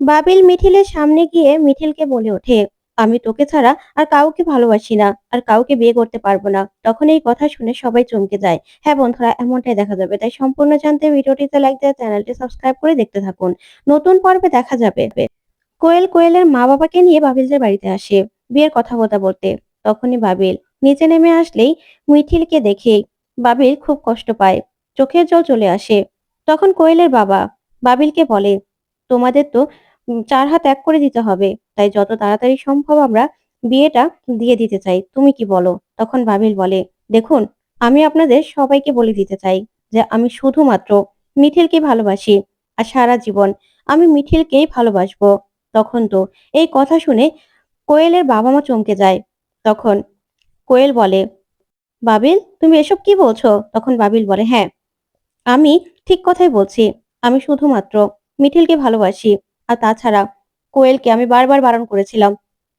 বাবিল মিঠিলের সামনে গিয়ে মিঠিলকে বলে ওঠে, আমি তোকে ছাড়া আর কাউকে ভালোবাসি না, আর কাউকে বিয়ে করতে পারবো না। তখন এই কথা শুনে সবাই চমকে যায়। হ্যাঁ বন্ধুরা, এমনটাই দেখা যাবে। তাই সম্পূর্ণ জানতে ভিডিওটিতে লাইক দিয়ে চ্যানেলটি সাবস্ক্রাইব করে দেখতে থাকুন। নতুন পর্বে দেখা যাবে কোয়েলের মা বাবাকে নিয়ে বাবিলদের বাড়িতে আসে বিয়ের কথাবার্তা বলতে। তখনই বাবিল নিচে নেমে আসলেই মিঠিলকে দেখে বাবিল খুব কষ্ট পায়, চোখের জল চলে আসে। তখন কোয়েলের বাবা বাবিলকে বলে, তোমাদের তো ৪ হাত এক করে দিতে হবে। তাই যত তাড়াতাড়ি সম্ভব আমরা বিয়েটা দিয়ে দিতে চাই। তুমি কি বলো? তখন বাবিল বলে, দেখুন, আমি আপনাদের সবাইকে বলে দিতে চাই যে আমি শুধুমাত্র মিঠিলকে ভালোবাসি, আর সারা জীবন আমি মিঠিলকেই ভালোবাসবো। তখন তো এই কথা শুনে কোয়েলের বাবা মা চমকে যায়। তখন কোয়েল বলে, বাবিল তুমি এসব কি বলছো? তখন বাবিল বলে, হ্যাঁ, আমি ঠিক কথাই বলছি। আমি শুধুমাত্র মিঠিলকে ভালোবাসি। আর তাছাড়া কোয়েলকে আমি বারবার বারণ করেছিলাম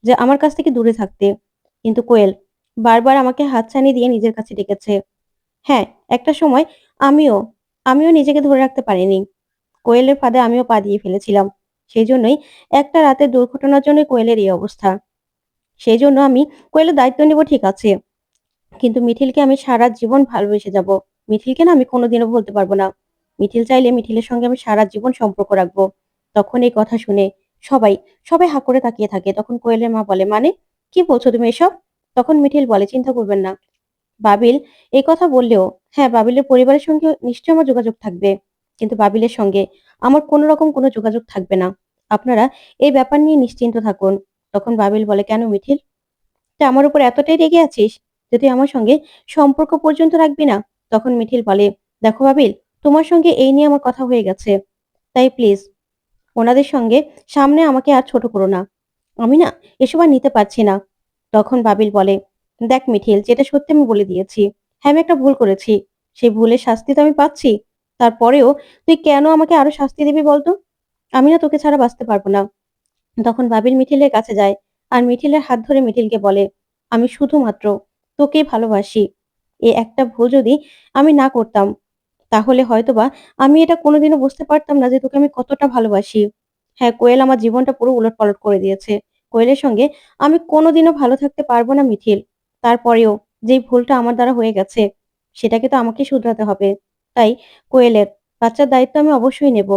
যে আমার কাছ থেকে দূরে থাকতে। কিন্তু কোয়েল বারবার আমাকে হাতছানি দিয়ে নিজের কাছে ডেকেছে। হ্যাঁ, একটা সময় আমিও আমিও নিজেকে ধরে রাখতে পারিনি। কোয়েলের ফাঁদে আমিও পা দিয়ে ফেলেছিলাম। সেজন্যই একটা রাতের দুর্ঘটনার জন্য কোয়েলের এই অবস্থা। সেজন্য আমি কোয়েলের দায়িত্ব নিব, ঠিক আছে। কিন্তু মিঠিলকে আমি সারা জীবন ভালোবেসে যাব। মিঠিলকে না আমি কোনোদিনও ভুলতে পারবো না। মিঠিল চাইলে মিঠিলের সঙ্গে আমি সারা জীবন সম্পর্ক রাখবো। তখন এই কথা শুনে সবাই সবাই হা করে তাকিয়ে থাকে। তখন কোয়েলের মা বলে, মানে কি বলছো তুমি এসব? তখন মিঠিল বলে, চিন্তা করবেন না। বাবিল এই কথা বললেও, হ্যাঁ, বাবিলের পরিবারের সঙ্গে নিশ্চয়ই আমার যোগাযোগ থাকবে। কিন্তু বাবিলের সঙ্গে আমার কোনো রকম কোনো যোগাযোগ থাকবে না। আপনারা এই ব্যাপার নিয়ে নিশ্চিন্ত থাকুন। তখন বাবিল বলে, কেন মিঠিল? তুই আমার উপর এতটাই রেগে আছিস যে তুই আমার সঙ্গে সম্পর্ক পর্যন্ত রাখবি না? তখন মিঠিল বলে, দেখো বাবিল, তোমার সঙ্গে এই নিয়ে আমার কথা হয়ে গেছে। তাই প্লিজ ওনাদের সঙ্গে সামনে আমাকে আর ছোট করো না। আমি না এসব আর নিতে পারছি না। তখন বাবিল বলে, দেখ মিঠিল, যেটা সত্যি আমি বলে দিয়েছি। হ্যাঁ, আমি একটা ভুল করেছি। সেই ভুলের শাস্তি তো আমি পাচ্ছি। তারপরেও তুই কেন আমাকে আরো শাস্তি দিবি বলতো? আমি না তোকে ছাড়া বাঁচতে পারবো না। তখন বাবিল মিঠিলের কাছে যায় আর মিঠিলের হাত ধরে মিঠিলকে বলে, আমি শুধুমাত্র তোকেই ভালোবাসি। এই একটা ভুল যদি আমি না করতাম, তাহলে হয়তোবা আমি এটা কোনোদিনও বুঝতে পারতাম না যে তোকে আমি কতটা ভালোবাসি। হ্যাঁ, কোয়েল আমার জীবনটা পুরো উলটপালট করে দিয়েছে। কোয়েলের সঙ্গে আমি কোনোদিনও ভালো থাকতে পারবো না মিঠিল। তারপরেও যেই ভুলটা আমার দ্বারা হয়ে গেছে, সেটাকে তো আমাকে শুধরাতে হবে। তাই কোয়েলের বাচ্চার দায়িত্ব আমি অবশ্যই নেব।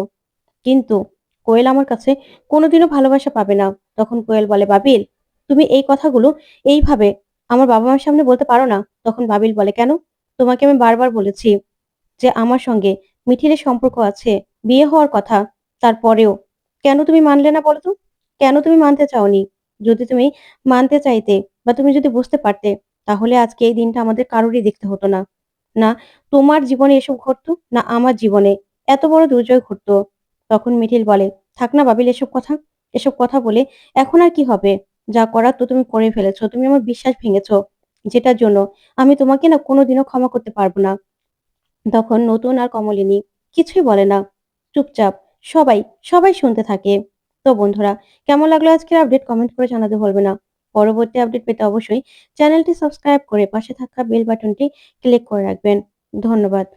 কিন্তু কোয়েল আমার কাছে কোনোদিনও ভালোবাসা পাবে না। তখন কোয়েল বলে, বাবিল, তুমি এই কথাগুলো এইভাবে আমার বাবা-মার সামনে বলতে পারো না। তখন বাবিল বলে, কেন? তোমাকে আমি বারবার বলেছি যে আমার সঙ্গে মিঠিলের সম্পর্ক আছে, বিয়ে হওয়ার কথা। তারপরেও কেন তুমি মানলে না বলো তো? কেন তুমি মানতে চাওনি? যদি তুমি মানতে চাইতে বা তুমি যদি বুঝতে পারতে, তাহলে আজকে এই দিনটা আমাদের কারোরই দেখতে হতো না। না তোমার জীবনে এসব ঘটতো, না আমার জীবনে এত বড় দুর্যোগ ঘটতো। তখন মিঠিল বলে, থাক না বাবিল এসব কথা। এসব কথা বলে এখন আর কি হবে? যা করার তো তুমি করে ফেলেছো। তুমি আমার বিশ্বাস ভেঙেছো। যেটার জন্য আমি তোমাকে না কোনোদিনও ক্ষমা করতে পারব না। তখন নতুন আর কমলিনী কিছুই বলে না। চুপচাপ সবাই সবাই শুনতে থাকে। তো বন্ধুরা, কেমন লাগলো আজকের আপডেট? কমেন্ট করে জানাতে ভুলবে না। পরবর্তী আপডেট পেতে অবশ্যই চ্যানেলটি সাবস্ক্রাইব করে পাশে থাকা বেল বাটনটি ক্লিক করে রাখবেন। ধন্যবাদ।